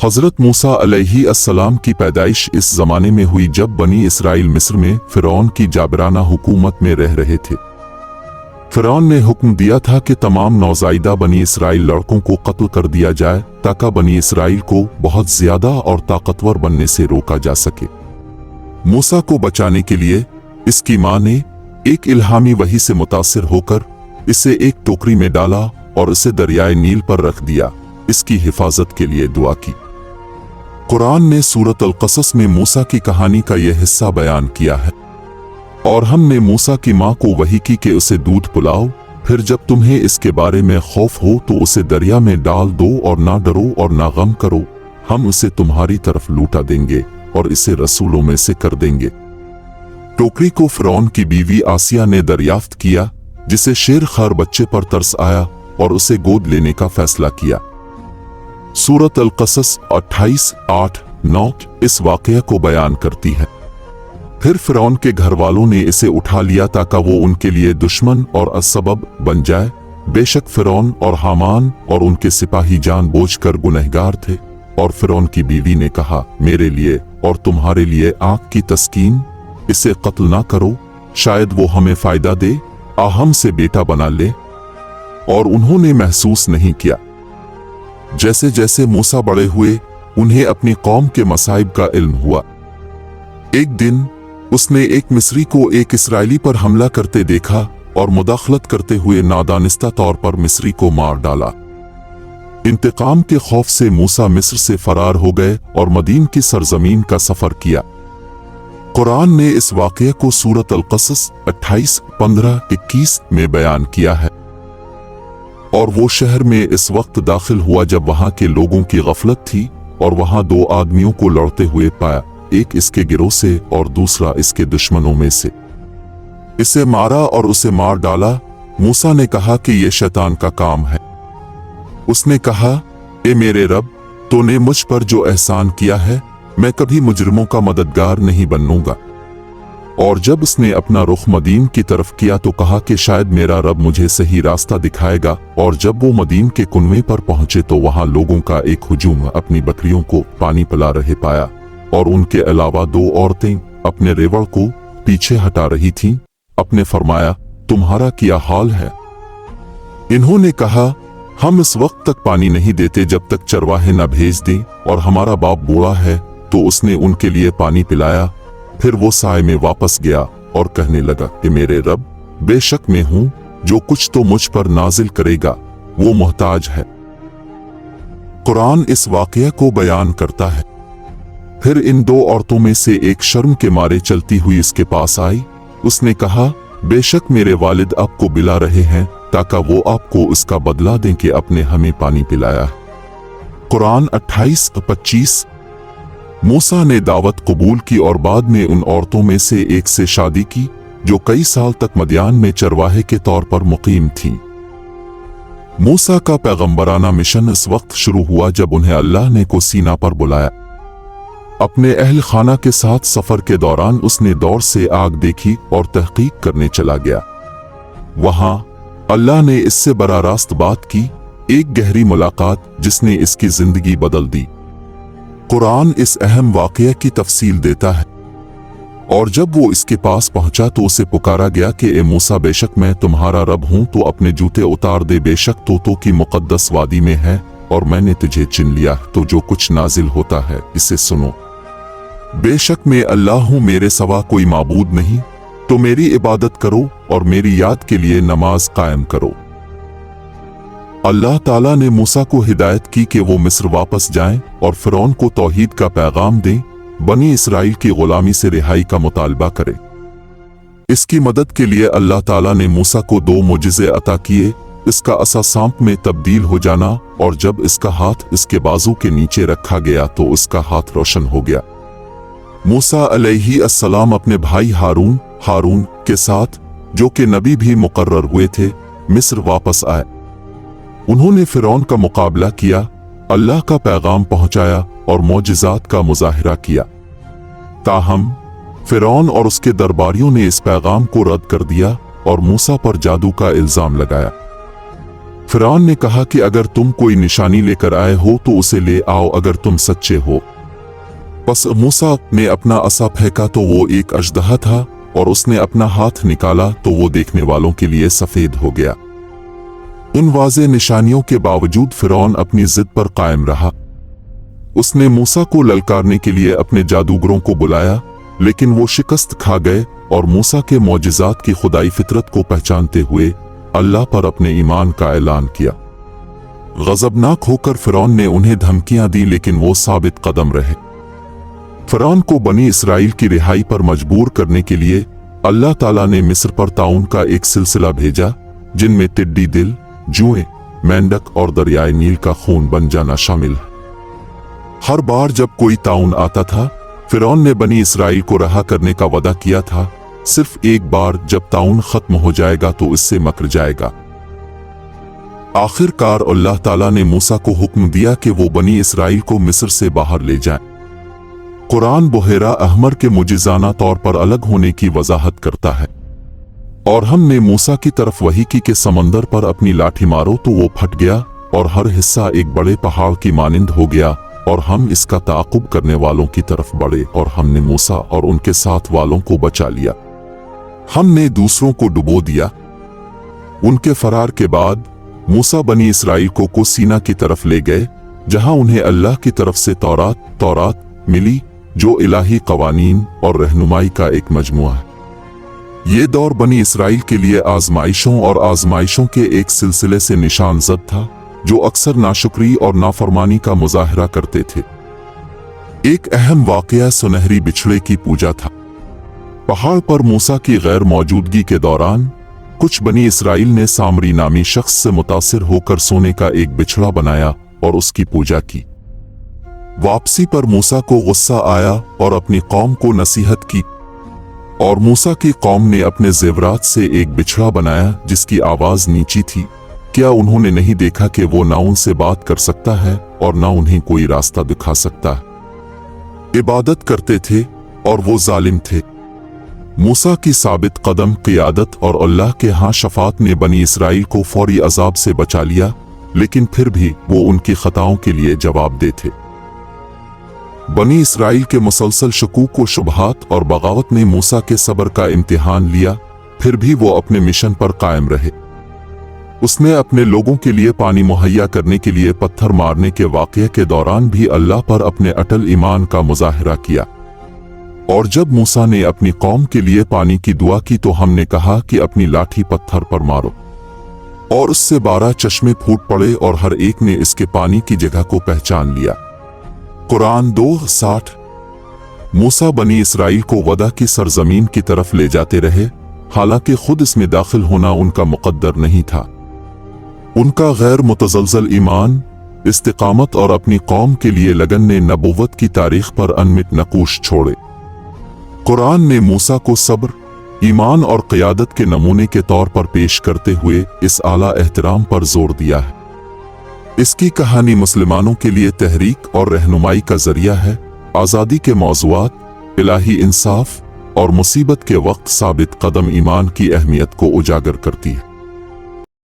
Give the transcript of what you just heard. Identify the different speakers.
Speaker 1: हज़रत मूसा अलैहिस्सलाम की पैदाइश इस ज़माने में हुई जब बनी इसराइल मिस्र में फ़िरौन की जाबराना हुकूमत में रह रहे थे। फ़िरौन ने हुक्म दिया था कि तमाम नौज़ायदा बनी इसराइल लड़कों को कत्ल कर दिया जाए ताकि बनी इसराइल को बहुत ज़्यादा और ताकतवर बनने से रोका जा सके। मूसा को बचाने के लिए इसकी माँ ने एक इल्हामी वही से मुतासिर होकर इसे एक टोकरी में डाला और इसे दरियाए नील पर रख दिया। इसकी हिफाजत के लिए दुआ की। कुरान ने सूरत अल-क़सस में मूसा की कहानी का यह हिस्सा बयान किया है। और हमने मूसा की माँ को वही की कि उसे दूध पिलाओ, फिर जब तुम्हें इसके बारे में खौफ हो तो उसे दरिया में डाल दो और ना डरो और ना गम करो, हम उसे तुम्हारी तरफ लूटा देंगे और इसे रसूलों में से कर देंगे। टोकरी को फ़िरौन की बीवी आसिया ने दरियाफ्त किया, जिसे शेर खार बच्चे पर तरस आया और उसे गोद लेने का फैसला किया। सूरत अल-क़सस 28:8-9 इस वाक़या को बयान करती है। फिर फ़िरौन के घर वालों ने इसे उठा लिया ताकि वो उनके लिए दुश्मन और असबब बन जाए। बेशक फ़िरौन और हामान और उनके सिपाही जानबूझकर गुनहगार थे। और फ़िरौन की बीवी ने कहा, मेरे लिए और तुम्हारे लिए आँख की तस्कीन, इसे कत्ल ना करो, शायद वो हमें फ़ायदा दे, हम से बेटा बना ले। और उन्होंने महसूस नहीं किया। जैसे जैसे मूसा बड़े हुए, उन्हें अपनी कौम के मसाइब का इल्म हुआ। एक दिन उसने एक मिस्री को एक इसराइली पर हमला करते देखा और मुदाखलत करते हुए नादानिस्ता तौर पर मिस्री को मार डाला। इंतकाम के खौफ से मूसा मिस्र से फरार हो गए और मदीन की सरजमीन का सफर किया। कुरान ने इस वाक़ये को सूरत अल-क़सस 28:15-21 में बयान किया है। और वो शहर में इस वक्त दाखिल हुआ जब वहां के लोगों की गफलत थी और वहां दो आदमियों को लड़ते हुए पाया, एक इसके गिरोह से और दूसरा इसके दुश्मनों में से। इसे मारा और उसे मार डाला। मूसा ने कहा कि यह शैतान का काम है। उसने कहा, ए मेरे रब, तूने मुझ पर जो एहसान किया है, मैं कभी मुजरिमों का मददगार नहीं बनूंगा। और जब उसने अपना रुख मदीन की तरफ किया तो कहा कि शायद मेरा रब मुझे सही रास्ता दिखाएगा। और जब वो मदीन के कुनवे पर पहुंचे तो वहां लोगों का एक हुजूम अपनी बकरियों को पानी पिला रहे पाया और उनके अलावा दो औरतें अपने रेवड़ को पीछे हटा रही थीं। अपने फरमाया, तुम्हारा क्या हाल है? इन्होंने कहा, हम इस वक्त तक पानी नहीं देते जब तक चरवाहे न भेज दें, और हमारा बाप बूढ़ा है। तो उसने उनके लिए पानी पिलाया। फिर वो साए में वापस गया और कहने लगा कि मेरे रब, बेशक मैं हूं, जो कुछ तो मुझ पर नाजिल करेगा वो मोहताज है। कुरान इस वाक़या को बयान करता है। फिर इन दो औरतों में से एक शर्म के मारे चलती हुई इसके पास आई। उसने कहा, बेशक मेरे वालिद आपको बुला रहे हैं ताकि वो आपको इसका बदला दें कि आपने हमें पानी पिलाया। कुरान 28:25। मूसा ने दावत कबूल की और बाद में उन औरतों में से एक से शादी की जो कई साल तक मदियान में चरवाहे के तौर पर मुकीम थी। मूसा का पैगंबराना मिशन इस वक्त शुरू हुआ जब उन्हें अल्लाह ने को सीना पर बुलाया। अपने अहल खाना के साथ सफर के दौरान उसने दौर से आग देखी और तहकीक करने चला गया। वहां अल्लाह ने इससे बराह रास्त बात की, एक गहरी मुलाकात जिसने इसकी जिंदगी बदल दी। कुरान इस अहम वाक़या की तफसील देता है। और जब वो इसके पास पहुंचा तो उसे पुकारा गया कि ए मूसा, बेशक मैं तुम्हारा रब हूं, तो अपने जूते उतार दे, बेशक तोतों की मुकद्दस वादी में है और मैंने तुझे चुन लिया, तो जो कुछ नाजिल होता है इसे सुनो। बेशक मैं अल्लाह हूं, मेरे सिवा कोई माबूद नहीं, तो मेरी इबादत करो और मेरी याद के लिए नमाज कायम करो। अल्लाह ताला ने मूसा को हिदायत की कि वो मिस्र वापस जाएं और फ़िरौन को तौहीद का पैगाम दें, बनी इसराइल की गुलामी से रिहाई का मुतालबा करें। इसकी मदद के लिए अल्लाह ताला ने मूसा को दो मुजिज़े अता किए, इसका असा सांप में तब्दील हो जाना, और जब इसका हाथ इसके बाजू के नीचे रखा गया तो उसका हाथ रोशन हो गया। मूसा अलैहिस्सलाम अपने भाई हारून के साथ, जो कि नबी भी मुकर्रर हुए थे, मिस्र वापस आए। उन्होंने फ़िरौन का मुकाबला किया, अल्लाह का पैगाम पहुंचाया और मौजिज़ात का मुजाहिरा किया। ताहम फ़िरौन और उसके दरबारियों ने इस पैगाम को रद्द कर दिया और मूसा पर जादू का इल्ज़ाम लगाया। फिरौन ने कहा कि अगर तुम कोई निशानी लेकर आए हो तो उसे ले आओ अगर तुम सच्चे हो। बस मूसा ने अपना असा फेंका तो वो एक अजदहा था, और उसने अपना हाथ निकाला तो वो देखने वालों के लिए सफेद हो गया। इन वाज़े निशानियों के बावजूद फिरौन अपनी जिद पर कायम रहा। उसने मूसा को ललकारने के लिए अपने जादूगरों को बुलाया, लेकिन वो शिकस्त खा गए और मूसा के मौजिज़ात की खुदाई फितरत को पहचानते हुए अल्लाह पर अपने ईमान का ऐलान किया। गज़बनाक होकर फिरौन ने उन्हें धमकियां दी, लेकिन वो साबित कदम रहे। फिरौन को बनी इसराइल की रिहाई पर मजबूर करने के लिए अल्लाह ताला ने मिस्र पर ताउन का एक सिलसिला भेजा, जिनमें टिड्डी दिल, जुएं, मेंढक और दरियाए नील का खून बन जाना शामिल है। हर बार जब कोई ताउन आता था, फिरौन ने बनी इसराइल को रहा करने का वादा किया था। सिर्फ एक बार जब ताउन खत्म हो जाएगा तो इससे मकर जाएगा। आखिरकार अल्लाह ताला ने मूसा को हुक्म दिया कि वो बनी इसराइल को मिस्र से बाहर ले जाएं। कुरान बुहेरा अहमर के मुजिजाना तौर पर अलग होने की वजाहत करता है। और हमने मूसा की तरफ वही की कि समंदर पर अपनी लाठी मारो तो वो फट गया और हर हिस्सा एक बड़े पहाड़ की मानिंद हो गया, और हम इसका ताक़ुब करने वालों की तरफ बढ़े और हमने मूसा और उनके साथ वालों को बचा लिया। हमने दूसरों को डुबो दिया। उनके फरार के बाद मूसा बनी इसराइल को सीना की तरफ ले गए, जहां उन्हें अल्लाह की तरफ से तौरात मिली, जो इलाही कवानीन और रहनुमाई का एक मजमुआ है। ये दौर बनी इसराइल के लिए आजमाइशों और आजमाइशों के एक सिलसिले से निशानजद था, जो अक्सर नाशुक्री और नाफरमानी का मुजाहरा करते थे। एक अहम वाकया सुनहरी बिछड़े की पूजा था। पहाड़ पर मूसा की गैर मौजूदगी के दौरान कुछ बनी इसराइल ने सामरी नामी शख्स से मुतासिर होकर सोने का एक बिछड़ा बनाया और उसकी पूजा की। वापसी पर मूसा को गुस्सा आया और अपनी कौम को नसीहत की, और मूसा की कौम ने अपने जेवरात से एक बिछड़ा बनाया जिसकी आवाज नीची थी। क्या उन्होंने नहीं देखा कि वो ना उनसे बात कर सकता है और ना उन्हें कोई रास्ता दिखा सकता है। इबादत करते थे और वो जालिम थे। मूसा की साबित कदम क़ियादत और अल्लाह के यहाँ शफात ने बनी इसराइल को फौरी अजाब से बचा लिया, लेकिन फिर भी वो उनकी खताओं के लिए जवाबदेह थे। बनी इसराइल के मुसलसल शकूक व शुबहात और बगावत ने मूसा के सब्र का इम्तिहान लिया, फिर भी वो अपने मिशन पर कायम रहे। उसने अपने लोगों के लिए पानी मुहैया करने के लिए पत्थर मारने के वाक़ये के दौरान भी अल्लाह पर अपने अटल ईमान का मुजाहिरा किया। और जब मूसा ने अपनी कौम के लिए पानी की दुआ की तो हमने कहा कि अपनी लाठी पत्थर पर मारो, और उससे 12 चश्मे फूट पड़े और हर एक ने इसके पानी की जगह को पहचान लिया। कुरान 2:60। मूसा बनी इसराइल को वदा की सरजमीन की तरफ ले जाते रहे, हालांकि खुद इसमें दाखिल होना उनका मुकद्दर नहीं था। उनका गैर मुतज़लज़ल ईमान, इस्तिकामत और अपनी कौम के लिए लगन ने नबुव्वत की तारीख पर अनमिट नकूश छोड़े। कुरान ने मूसा को सब्र, ईमान और क़ियादत के नमूने के तौर पर पेश करते हुए इस आला एहतराम पर जोर दिया है। इसकी कहानी मुसलमानों के लिए तहरीक और रहनुमाई का जरिया है, आज़ादी के मौज़ूआत, इलाही इंसाफ और मुसीबत के वक्त साबित कदम ईमान की अहमियत को उजागर करती है।